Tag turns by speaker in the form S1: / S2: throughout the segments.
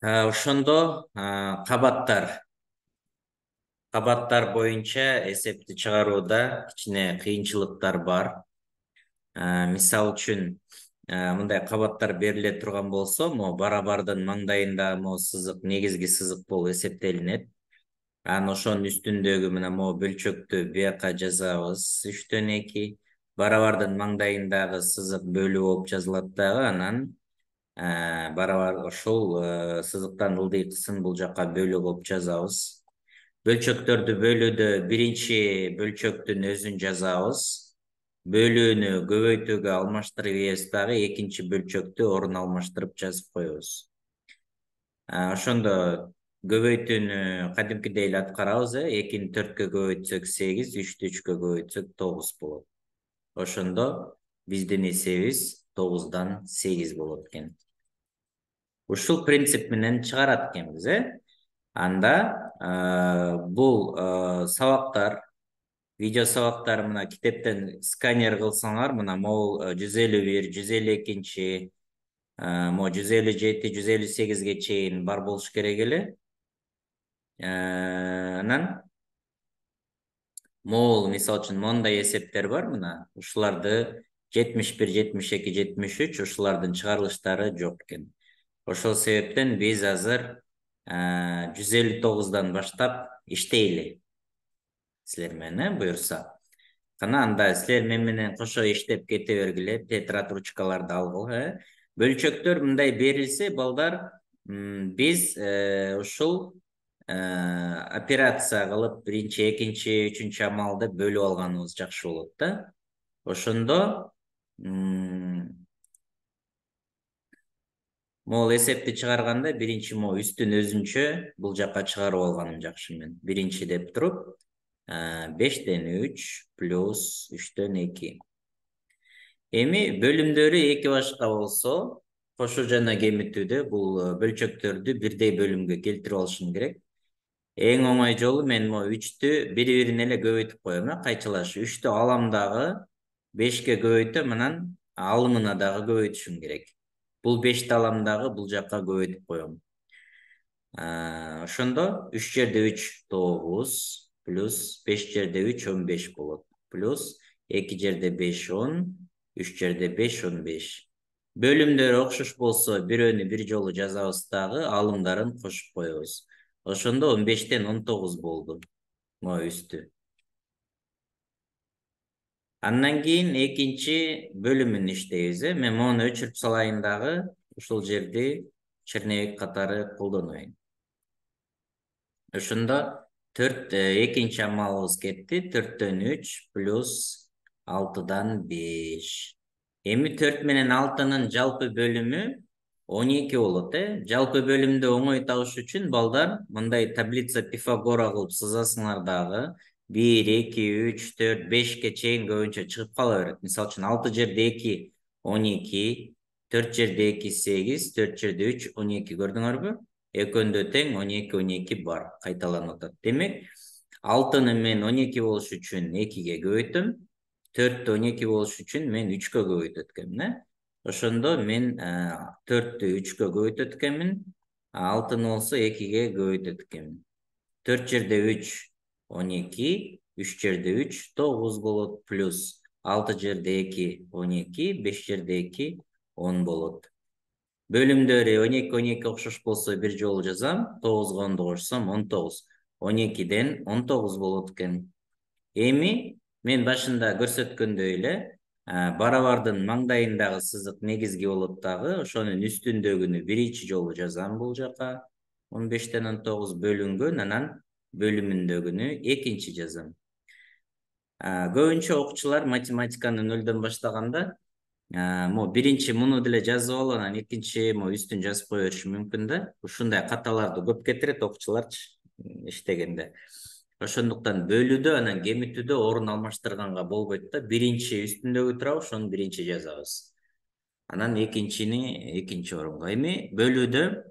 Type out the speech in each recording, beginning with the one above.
S1: Ошондо кабаттар боюнча эсепти чыгарууда кичине кыйынчылыктар бар. Мисал үчүн мындай кабаттар бериле турган болсо, могу барабардын маңдайында могу сызык негизги сызык болуп эсептелинет. Анан ошонун үстүндөгү мына могу бөлчөктү бияка жазабыз 3/2. Барабардын маңдайындагы сызык бөлүү болуп жазылат дагы. Анан барабар ошол сызыктан ылдыйкысын бул жака бөлүү болуп жазабыз. Бөлчөктөрдү бөлүүдө биринчи бөлчөктүн өзүн жазабыз. Бөлүүнү көбөйтүүгө алмаштырып ийебиз дагы экинчи бөлчөктү орун алмаштырып жазып коебуз. Ошондо көбөйтүүнү кадимкидей эле аткарабыз. 2-ни 4-кө көбөйтсөк 8, 3-тү 3-кө көбөйтсөк 9 болот. Ошондо биздин эсебибиз 9-дан 8 болот экен. Ушул принцип менен чыгарат экенбиз, Анда бул сабактар, видео сабактар мына китептен сканер кылсаңар, мына могул 151, 152, могу 157, 158ге чейин бар болуш керек эле. Анан могул мисал үчүн мондай эсептер бар, мына ушуларды 71, 72, 73 ушулардын чыгарылыштары жок экен. Ошол себептен биз азыр 159-дан баштап иштейли. Силер менен буюрса. Кана анда силер менен кошо иштеп кете бергиле, тетрадь ручкаларды алгыла. Бөлчөктөр мындай берилсе, балдар, биз ушул операция кылып, биринчи, экинчи, үчүнчү амалды бөлүп алганыбыз жакшы болот да. Ошондо могул эсепти чыгарганда биринчи могу үстүн өзүнчө бул жака чыгарып алганым жакшы мен. Биринчи деп туруп 5/3 плюс 3/2. Эми бөлүмдөрү эки башка болсо, кошуу жана кемитүүдө бул бөлчөктөрдү бирдей бөлүмгө келтирип алышым керек. Эң оңой жолу мен могу 3-тү бири-бирине эле көбөйтүп коем, кайчылаш. 3-тү алам дагы 5-ке көбөйтөм, анан алымына дагы көбөйтүшүм керек. Бул 5-ти алам дагы бул жака көбөйтүп коем. Ошондо 3 жерде 3 9 плюс 5 жерде 3 15 болот. Плюс 2 жерде 5 10, 3 жерде 5 15. Бөлүмдөр окшош болсо бирөөнү бир жолу жазабыз дагы, алымдарын кошуп коебуз. Ошондо 15-тен 19 болду. Могу үстү. Андан кийин экинчи бөлүмүн иштейбиз. Мен мону өчүрүп салайын дагы, ушул жерди черневик катары колдонойн. Ошондо экинчи амалыбыз кетти. 4-төн 3 плюс 6-дан 5. Эми 4 менен 6-нын жалпы бөлүмү 12 болот, Жалпы бөлүмдү оңой табыш үчүн балдар мындай таблица Пифагора кылып сызасыңар дагы. 1, 2, 3, 4, 5-ке чейин көбүнчө чыгып кала берет. Мисал үчүн 6 жерде 2 12, 4 жерде 2 8, 4 жерде 3 12 көрдүңөрбү? Экөөндө тең 12 12 бар, кайталанып атат. Демек, 6-ны мен 12 болуш үчүн 2-ге көбөйтөм. 4-тү 12 болуш үчүн мен 3-кө көбөйтөт экенмин, Ошондо мен 4-тү 3-кө көбөйтөт экенмин, 6-ны болсо 2-ге көбөйтөт экенмин. 4 жерде 3 12, 3 жерде 3 9 болот, плюс 6 жерде 2 12, 5 жерде 2 10 болот. Бөлүмдөрү 12 12 окшош болсо бир жолу жазам, 9-га 10-ду кошсом 19. 12-ден 19 болот экен. Эми мен башында көрсөткөндөй эле барабардын маңдайындагы сызык негизги болот дагы, ошонун үстүндөгүнү биринчи жолу жазам бул жака. 15-тен 19 бөлүнгөн, анан бөлүмүндөгүнү экинчи жазам. Көбүнчө окуучулар математиканы нөлдөн баштаганда биринчи муну деле жазып алып, анан экинчи үстүн жазып кое бериши мүмкүн да. Ушундай каталарды көп кетирет окуучуларчы иштегенде. Ошондуктан бөлүүдө анан кемитүүдө орун алмаштырганга болбойт да. Биринчи үстүндөгү турабы, ошону биринчи жазабыз. Анан экинчини экинчи орунга. Эми бөлүүдө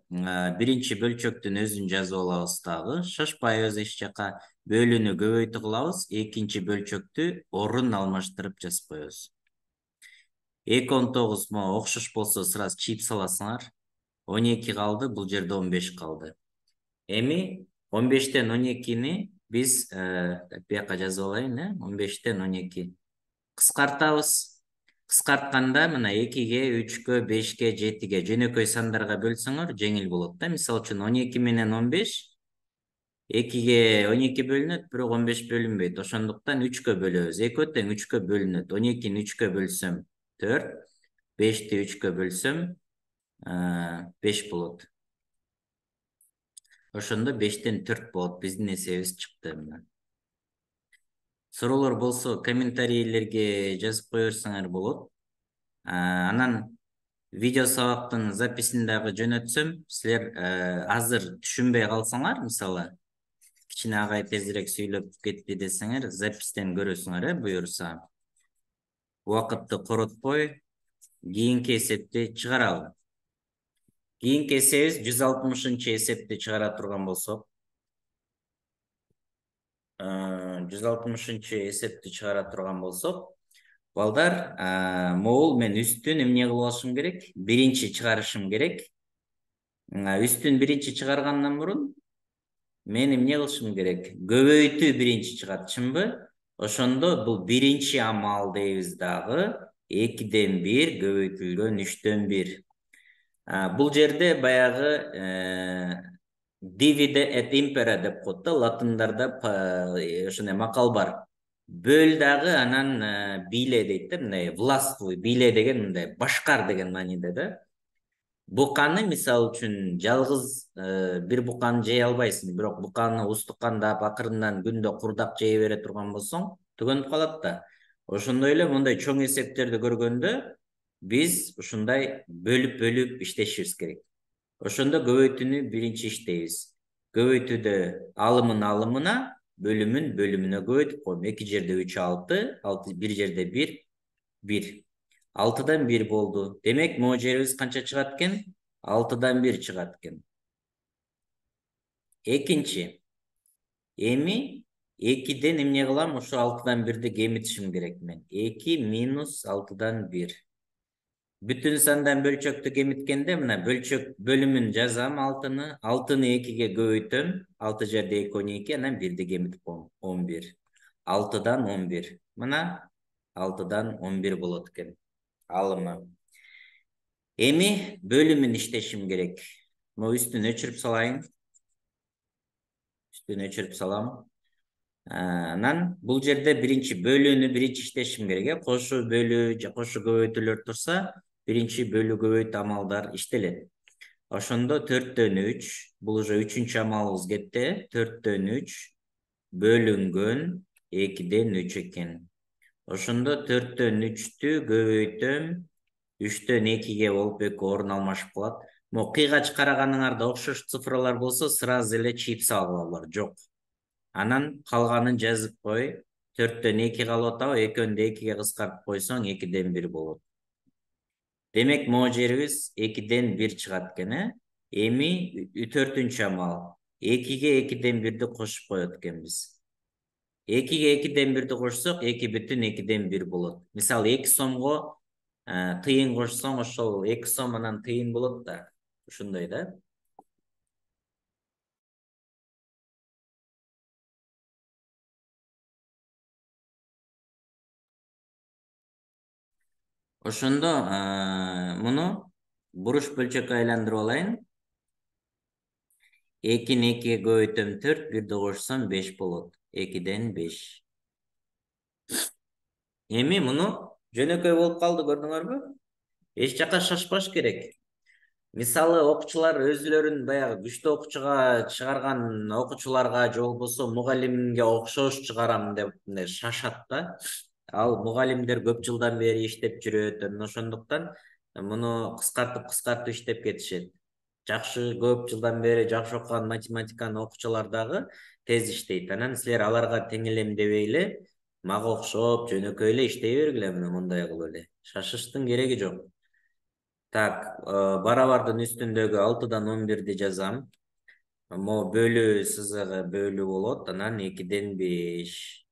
S1: биринчи бөлчөктүн өзүн жазып алабыз дагы. Шашпайбыз эч жака. Бөлүүнү көбөйтүү кылабыз, экинчи бөлчөктү орун алмаштырып жазып коебуз. 2 19 окшош болсо сразу чийип саласыңар. 12 kaldı. Bu жерде 15 kaldı. Эми 15'ten 12'ni biz bir yaka жазып alayın. 15'ten 12. Кыскартабыз. Кыскартканда мына 2'ge, 3'gө, 5'ge, 7'ge жөнөкөй сандарга бөлсөңөр жеңил болот да. Мисалы үчүн 12 менен 15 2'ge 12 бөлүнөт, бирок 15 бөлүнбөйт. Ошондуктан 3'кө бөлөбүз. 2 тең 3'кө бөлүнөт. 12'ni 3'кө бөлсөм 4, 5'ti 3'кө бөлсөm 5 болот. Ошондо 5'ten 4 болот. Биздин эсебибиз чыкты. Суроолор болсо комментарийлерге жазып кое берсеңер болот. Анан видео сабактын записин дагы жөнөтсөм, силер азыр түшүнбөй калсаңар, мисалы, кичине агай тезирээк сүйлөп кетти десеңер, запистен көрөсүңөр, буюрса. Убакытты коротпой, кийинки эсепти чыгаралы. Кийинки эсебибиз 160 эсепти чыгара турган болсок, 160 эсепти чыгара турган болсок, балдар, могул мен үстүн эмне кылып алышым керек? Биринчи чыгарышым керек. Үстүн биринчи чыгаргандан мурун мен эмне кылышым керек? Көбөйтүү биринчи чыгат, чынбы? Ошондо бул биринчи амал дейбиз дагы. 2'den 1 көбөйтүлгөн 3'төн 1. Бул жерде баягы divide et impera деп коет да, латындарда ошондой макал бар. Бөл дагы анан бийле дейт да, мындай властвуй, бийле деген мындай башкар деген мааниде да. Буканы мисалы үчүн жалгыз бир буканы жей албайсың, бирок буканы устуккандап акырындан күндө курдак жей бере турган болсоң, түгөнүп калат да. Ошондой эле мындай чоң эсептерди көргөндө биз ушундай бөлүп иштешибиз керек. Ошондо көбөйтүүнү биринчи иштейбиз. Көбөйтүүдө алымын алымына, бөлүмүн бөлүмүнө көбөйтүп коем. 2 жерде 3 6, 1 жерде 1 1. 6'dan 1 болду. Демек, могу жерибиз канча чыгат экен? 6'dan 1 чыгат экен. Экинчи. Эми 2'ден эмне кылам? Ошо 6'dan 1'ди кемитишим керек мен. 2 минус 6'dan 1. Бүтүн сандан бөлчөктү кемиткенде мына бөлчөк бөлүмүн жазам 6'ны. 6'ны 2'ге көбөйтөм. 6 жерде 2 12, анан 1'ди кемитип коем. 11. 6'dan 11. Мына 6'dan 11 болот экен. Алымы. Эми бөлүмүн иштешим керек. Могу үстүн өчүрүп салайын. Үстүн өчүрүп салам. Анан бул жерде биринчи бөлүүнү биринчи иштешим керек. Кошуу бөлүү же кошуу көбөйтүүлөр турса, биринчи бөлүү көбөйтүү амалдар иштелет. Ошондо 4'төн 3, бул уже 3-чү амалыбыз кетти. 4'төн 3 бөлүнгөн 2'ден 3 экен. Ошондо 4'төн 3'тү көбөйтөм. 3'төн 2'ге болуп 2 орун алмашып калат. Могу кыйгач караганыңарда окшош цифралар болсо, сразу эле чийип салгыла, жок. Анан калганын жазып кой. 4'төн 2 калып атабы, 2'ндө 2'ге кыскартып койсоң 2'ден 1 болот. Демек, могу жерибиз 2'ден 1 чыгат экен, Эми 4-үнчү амал. 2'ге 2'ден 1'ди кошуп коет экенбиз. 2'ге 2'ден 1'ди кошсок, 2,2'ден 1 болот. Мисалы, 2 сомго тыйын кошсоң, ошол 2 сом анан тыйын болот да. Ушундай да. Ошондо муну буруш бөлчөккө айландырып алайын. 2'ни 2'ге көбөйтөм 4, 1'ди кошсом 5 болот. 2'ден 5. Эми муну жөнөкөй болуп калды, көрдүңөрбү? Эч жакка шашпаш керек. Мисалы, окуучулар өзүлөрүн баягы күчтүү окуучуга чыгарган окуучуларга же болбосо мугалимге окшош чыгарам деп шашат да. Ал мугалимдер көп жылдан бери иштеп жүрөт. Ошондуктан муну кыскартып иштеп кетишет. Жакшы көп жылдан бери жакшы окуган математиканы окуучулар дагы тез иштейт. Анан силер аларга теңелемдебей эле, мага окшоп жөнөкөй эле иштей бергиле, мындай кылып эле. Шашыштын кереги жок. Так, барабардын үстүндөгү 6'дан 11'ди жазам. Могу бөлүү сызыгы бөлүү болот, анан 2'ден 5.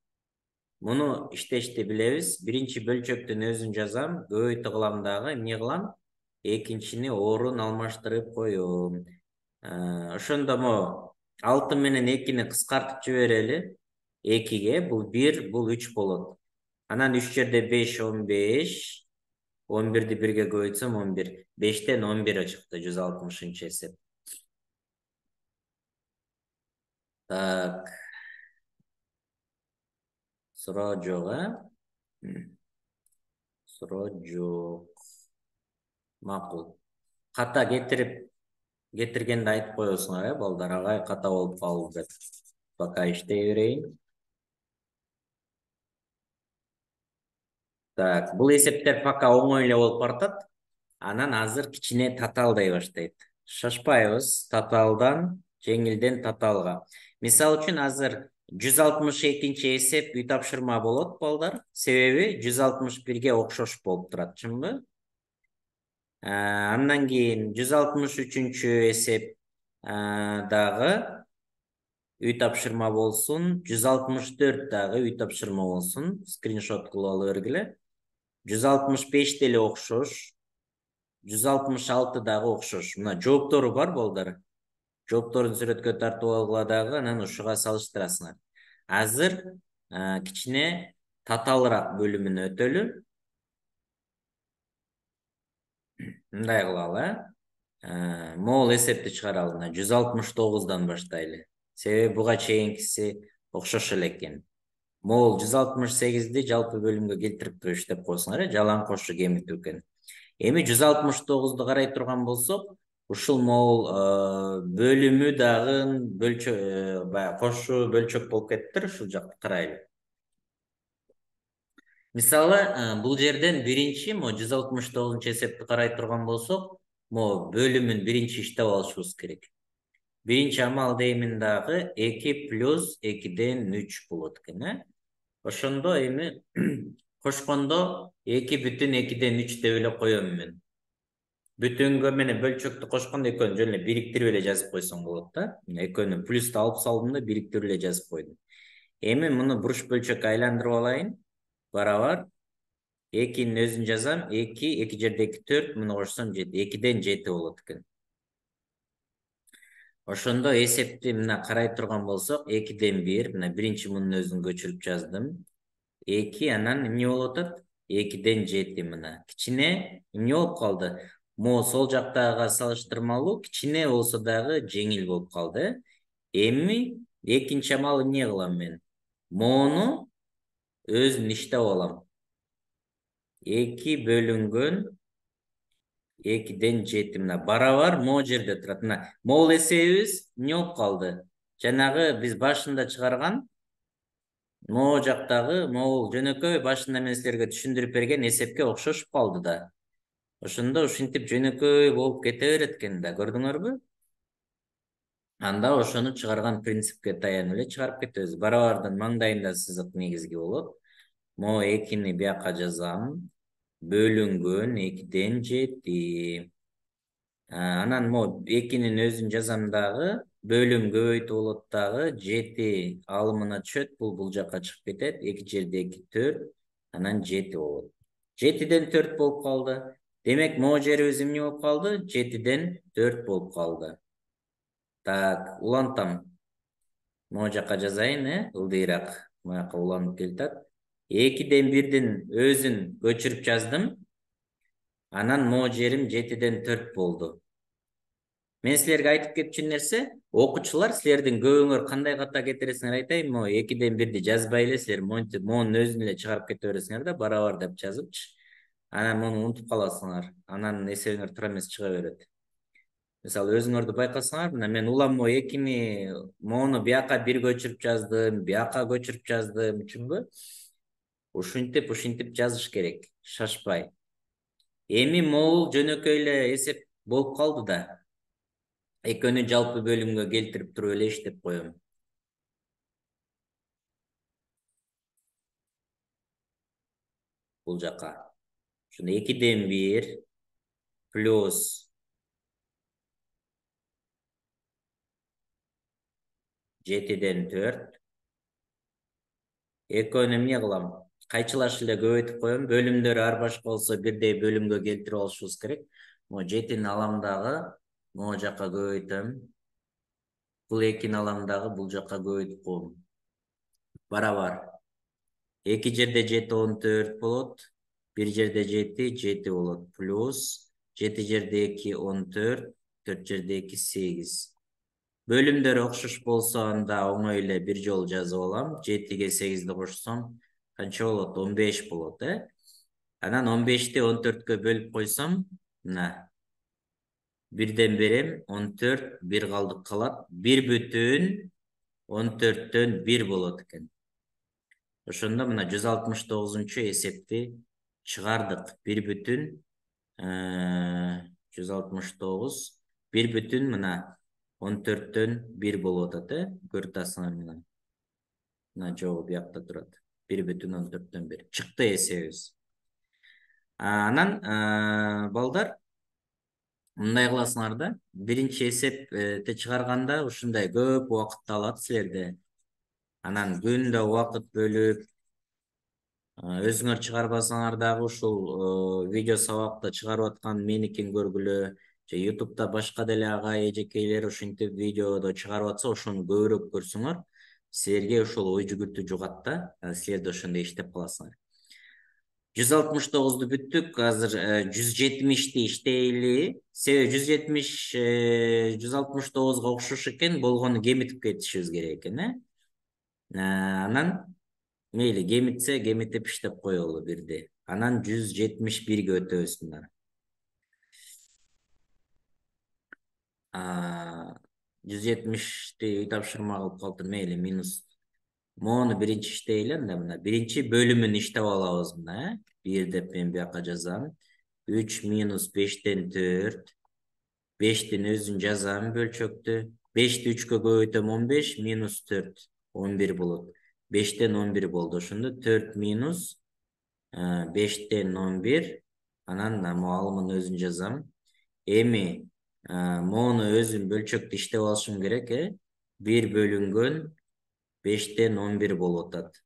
S1: Муну иштешти билебиз. Биринчи бөлчөктүн өзүн жазам, көбөйтүү кылам дагы, эмне кылам? экинчини орун алмаштырып коем. Ошондо могу 6 менен 2-ни кыскартып жиберели. 2-ге бул 1, бул 3 болот. Анан 3 жерде 5, 15. 11'di 1'ge көбөйтсөм 11. 5'ten 11 чыкты 160 эсеп. Так, суроо жок, суроо жок. Макул. Ката кетиргенди айтып коесуңар, балдар. Агай ката болуп калды деп. Пока иштей берейин. Так, бул эсептер пока оңой эле болуп баратат. Анан азыр кичине татаалдай баштайт. Шашпайбыз татаалдан, жеңилден татаалга. Мисалы үчүн азыр 162-нчи эсеп үй тапшырма болот, балдар. Себеби 161-ге окшош болуп турат, чынбы? Андан кийин 163-чү эсеп дагы үй тапшырма болсун. 164 дагы үй тапшырма болсун. Скриншот кылып алып бергиле. 165 деле окшош. 166 дагы окшош. Мына жооптору бар, балдар. Жоопторун сүрөткө тартып алгыла дагы, анан ушуга салыштырасыңар. Азыр кичине татаалыраак бөлүмүнө өтөлү. Мындай кылалы, могул эсепти чыгаралы. 169-дан баштайлы. Себеби буга чейинкиси окшош эле экен. Могул 168-ди жалпы бөлүмгө келтирип туруш деп койсуңар, жалаң кошчу кемитүү экен. Эми 169-ду карай турган болсок, ушул могул бөлүмү дагы баягы кошчу бөлчөк болуп кетиптир, ушул жакты карайлы. Мисалы, бул жерден биринчи 169 эсепти карай турган болсок, бөлүмүн биринчи иштеп алышыбыз керек. Биринчи амал деймин дагы 2 плюс 2-ден 3 болот экен, Ошондо эми кошкондо 2,2-ден 3 деп эле коем мен. Бүтүнгө менен бөлчөктү кошкондо экөөнү жөн эле бириктирип эле жазып койсоң болот да. Экөөнү плюсту алып салдым да бириктирип эле жазып койдум. Эми муну буруш бөлчөккө айландырып алайын. Барабар 2'nin өзүн жазам. 2 жерде 2 4, муну кошсом 7. 2'ден 7 болот экен. Ошондо эсепти мына карай турган болсок, 2'ден 1, мына биринчи мунун өзүн көчүрүп жаздым. 2, анан эмне болуп атат? 2'ден 7 мына. Кичине эмне болуп калды? Сол жактагыга салыштырмалуу кичине болсо дагы жеңил болуп калды. Эми экинчи амал эмне кылам мен? Мону өзүн иштеп алам. 2 бөлүнгөн 2'ден 7 мына барабар могу жерде турат. Мына могул эсебибиз эмне болуп калды? Жанагы биз башында чыгарган могу жактагы могул жөнөкөй башында мен силерге түшүндүрүп берген эсепке окшошуп калды да. Ошондо ушинтип жөнөкөй болуп кете берет экен да, көрдүңөрбү? Анда ошону чыгарган принципке таянып эле чыгарып кетебиз. Барабардын маңдайында сызык негизги болот. Могу 2'ни бияка жазам. Бөлүнгөн 2'ден 7. Анан могу 2'нин өзүн жазам дагы. Бөлүм көбөйтүү болот дагы. 7 алымына түшөт. Бул жакка чыгып кетет. 2 жерде 2 4. Анан 7 болот. 7'ден 4 болуп калды. Демек могу жерибиз эмне болуп калды? 7'ден 4 болуп калды. Так, улантам. Могу жакка жазайын, ылдыйраак. Маяка уланып келатат. 2'ден 1'дин өзүн көчүрүп жаздым. Анан могу жерим 7'ден 4 болду. Мен силерге айтып кетчү нерсе, окуучулар силердин көбүңөр кандай ката кетиресиңер айтайын, могу 2'ден 1'ди жазбай эле силер монун өзүн эле чыгарып кете бересиңер да, барабар деп жазыпчы. Анан муну унутуп каласыңар. Анан эсебиңер туура эмес чыга берет. Мисалы өзүңөрдү байкасаңар, мына мен улам 2'ни моуну бияка 1 көчүрүп жаздым, бияка көчүрүп жаздым, түшүнбү? Ушинтип жазыш керек, шашпай. Эми могул жөнөкөй эле эсеп болуп калды да. Экөөнү жалпы бөлүмгө келтирип туруп эле иштеп коем. Бул жака. Ушуну 2'ден 1 плюс 7'ден 4. Экөөнү эмне кылам? Кайчылаш эле көбөйтүп коем. Бөлүмдөрү ар башка болсо бирдей бөлүмгө келтирип алышыбыз керек. Mo 7'nin alamdagы могу жакка көбөйтөм. Бул 2'nin alamdagы бул жакка көбөйтүп коем. Барабар. 2 жерде 7 14 болот. 1 жерде 7 7 болот. Плюс 7 жерде 2 14, 4 жерде 2 8. Бөлүмдөр окшош болсо анда оңой эле бир жолу жазып алам. 7ге 8ди кошсом канча болот? 15 болот, Анан 15ти 14кө бөлүп койсом, мына бирден берем, 14, 1 калдык калат. 1 бүтүн 14төн 1 болот экен. Ошондо мына 169 эсепти чыгардык. 1 бүтүн 169 1 бүтүн мына 14төн 1 болуп атат, көрүп атасыңар мына. Мына жообу биякта турат. 1 бүтүн 14төн 1. Чыкты эсебибиз. Анан балдар мындай кыласыңар да. Биринчи эсепти чыгарганда ушундай көп убакытты алат силерде. Анан күндө убакыт бөлүп, өзүңөр чыгарбасаңар дагы ушул видео сабакты чыгарып аткан меникин көргүлө, же YouTube'да башка деле агай эжекейлер ушинтип видеодо чыгарып атса, ошону көбүрөөк көрсөңөр, силерге ошол ой жүгүртүү жугат да, силер да ошондой иштеп каласыңар. 169'du бүттүк, азыр 170'ти иштейли. Себеби 170 169'га окшош экен, болгону кемитип кетишибиз керек экен, Анан мейли кемитсе, кемитип иштеп коелу бирди. Анан 171'ге өтөбүз мына. 170'ти үй тапшырма кылып калдым, мейли минус. Мону биринчи иштейли, мына биринчи бөлүмүн иштеп алабыз мына, 1 деп мен бияка жазам. 3 минус 5тен 4. 5'tin өзүн жазам бөлчөктү. 5'ти 3кө көбөйтөм 15, минус 4, 11 болот. 5'тен 11 болду. Ошондо 4 минус 5'тен 11. Анан алымын өзүн жазам. Эми мону өзүн бөлчөктү иштеп алышым керек, 1 бөлүнгөн 5'тен 11 болуп атат.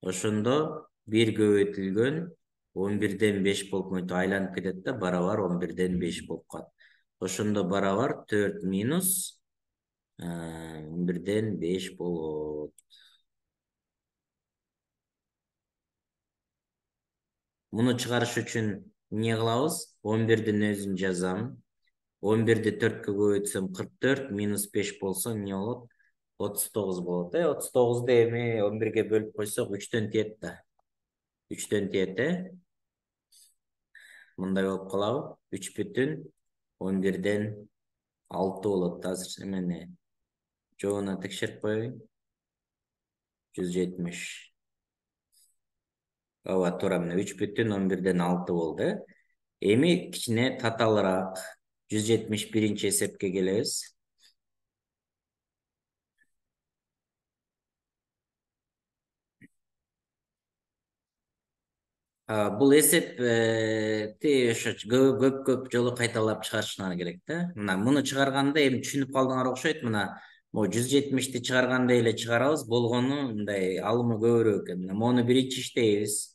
S1: Ошондо 1 көбөйтүлгөн 11'ден 5 болуп мынтип айланып кетет да, барабар 11'ден 5 болуп калат. Ошондо барабар 4 минус 11'ден 5 болот. Муну чыгарыш үчүн эмне кылабыз? 11'дин өзүн жазам. 11'ди 4кө көбөйтсөм 44, минус 5 болсо эмне болот? 39 болот. 39'ду эми 11'ге бөлүп койсок 3төн тиет да. 3төн тиет, Мындай болуп калабы? 3 бүтүн 11'ден 6 болот. Азыр эмени жообуна текшерип коеюн. 170. Ооба, туура мына 3 бүтүн 11'ден 6 болду. Эми кичине татаалыраак 171 эсепке келебиз. Бул эсепти ошо көп жолу кайталап чыгарышыңар керек да. Мына муну чыгарганда эми түшүнүп калдыңар окшойт. Мына могу 170'ти чыгаргандай эле чыгарабыз, болгону мындай алымы көбүрөөк экен. Мону биринчи иштейбиз.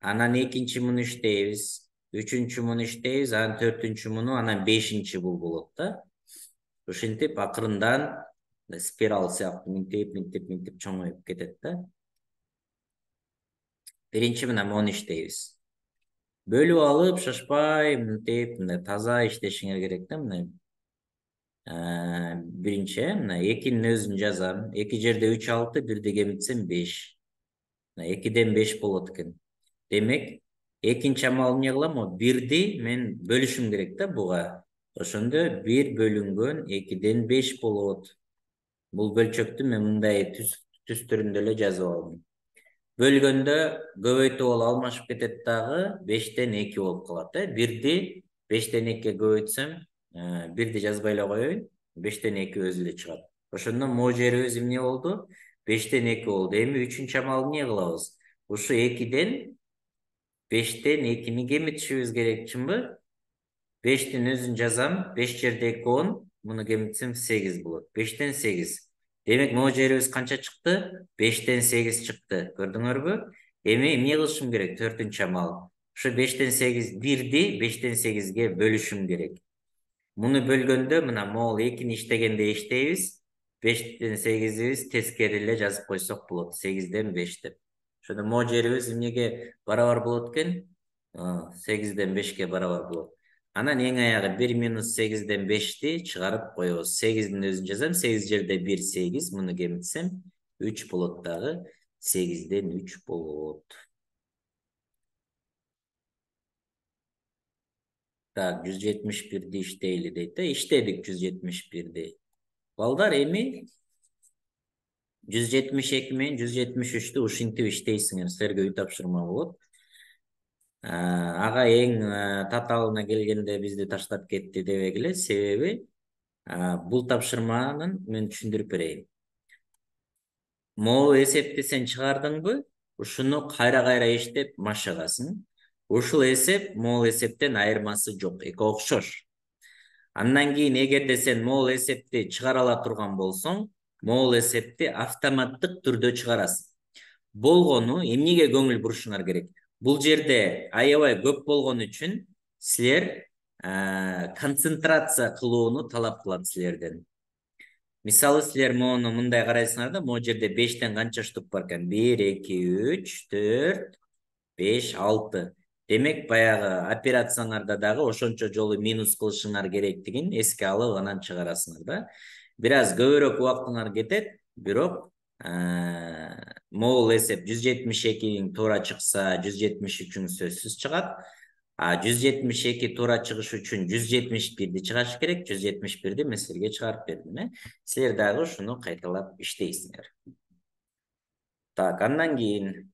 S1: Анан экинчи муну иштейбиз. Үчүнчү муну иштейбиз, анан төртүнчү муну, анан бешинчи бул болот да. Ушинтип акырындан спираль сыяктуу минтип чоңоюп кетет да. Биринчи мына мону иштейбиз. Бөлүп алып, шашпай, мынтип таза иштешиңер керек да, мына. Биринчи, мына 2'nin өзүн жазам. 2 жерде 3 6, 1'ди кемитсем 5. Мына 2'ден 5 болот экен. Демек, экинчи амал эмне кылам? 1'ди мен бөлүшүм керек да буга. Ошондо 1 бөлүнгөн 2'ден 5 болот. Бул бөлчөктү мен мындай түстөрүндө эле жазып алдым. Бөлгөндө көбөйтүү болуп алмашып кетет дагы, 5'тен 2 болуп калат. 1'ди 5'тен 2'ge көбөйтсөм, 1'ди жазбай эле коеюн, 5'тен 2 өзү эле чыгат. Ошондо могу жерибиз эмне болду? 5'тен 2 болду. Эми үчүнчү амал эмне кылабыз? Ушу 2'ден 5'тен 2'ни кемитишибиз керек, чынбы? 5'тин өзүн жазам. 5 жерде 2 10, муну кемитсем 8 болот. 5'тен 8. Демек, могу жерибиз канча чыкты? 5'тен 8 чыкты. Көрдүңөрбү? Эми эмне кылышым керек? Төртүнчү амал. Şu 5'ten 8 birdi 5'ten 8'ge bölüşüm gerek. Bunu bölgöndө мына могул 2'ni иштегенде иштейбиz. 5'ten 8'i biz teskerille жазып койсок болот. 8'den 5 деп. Şöyle mo жерибиz эмнеге барабар болот экен? 8'den 5'ge барабар болот. Анан эң аягы 1 минус 8'den 5'ti чыгарып коебуз. 8'in өзүн жазам. 8 жерде 1 8. Муну кемитсем 3 болот дагы. 8'den 3 болот. Так, 171'di иштейли дейт да. Иштедик 171'di. Балдар эми 172 менен 173'tү ушинтип иштейсиңер. Силерге үй тапшырма болот. Ага эң татаалына келгенде бизди таштап кетти дебегиле. Себеби бул тапшырманын мен түшүндүрүп берейин. Могул эсепти сен чыгардыңбы? Ушуну кайра иштеп машыгасың. Ушул эсеп могул эсептен айырмасы жок. Эки окшош. Андан кийин эгерде сен могул эсепти чыгара ала турган болсоң, могул эсепти автоматтык түрдө чыгарасың. Болгону эмнеге көңүл бурушуңар керек? Бул жерде аябай көп болгон үчүн силер концентрация кылууну талап кылат силерден. Мисалы силер мону мындай карайсыңар да, могу жерде 5тен канча штук бар экен? 1, 2, 3, 4, 5, 6. Демек баягы операцияңарда дагы ошончо жолу минус кылышыңар керектигин эске алып анан чыгарасыңар да. Бир аз көбүрөөк убактыңар кетет, бирок могул эсеп 172'nin туура чыкса 173'ün сөзсүз чыгат. 172 туура чыгыш үчүн 171'ди чыгаш керек. 171'ди мен силерге чыгарып бердим. Силер дагы ушуну кайталап иштейсиңер. Так, андан кийин